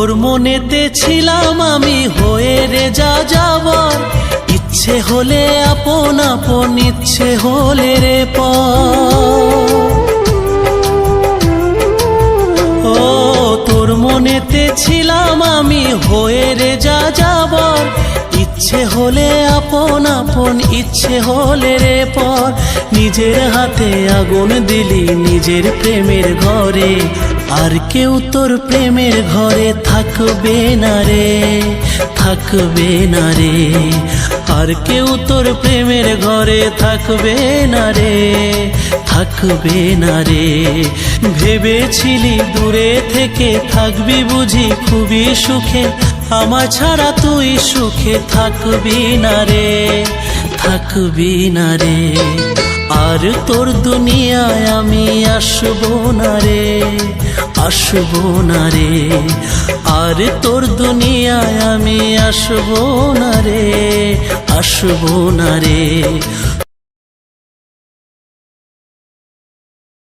তোর মনেতে ছিলাম আমি হয়ে রে যা যাবার, ইচ্ছে হলে আপন আপন, ইচ্ছে হলে রে পর। ও তোর মনেতে ছিলাম আমি হয়ে রে যা যাবার, ইচ্ছে হলে আপন আপন, ইচ্ছে হলে রে পর। নিজের হাতে আগুন দিলি নিজের প্রেমের ঘরে, আর কেউ তোর প্রেমের ঘরে থাকবে না রে, থাকবে না রে। আর কেউ তোর প্রেমের ঘরে থাকবে না রে, থাকবে না রে। ভেবেছিলি দূরে থেকে থাকবি বুঝি খুবই সুখে, আমার ছাড়া তুই সুখে থাকবি না রে, থাকবি না রে। আর তোর দুনিয়ায় আমি আসবো না রে, আসবো না রে। আর তোর দুনিয়ায় আমি আসবো না রে, আসবো না রে।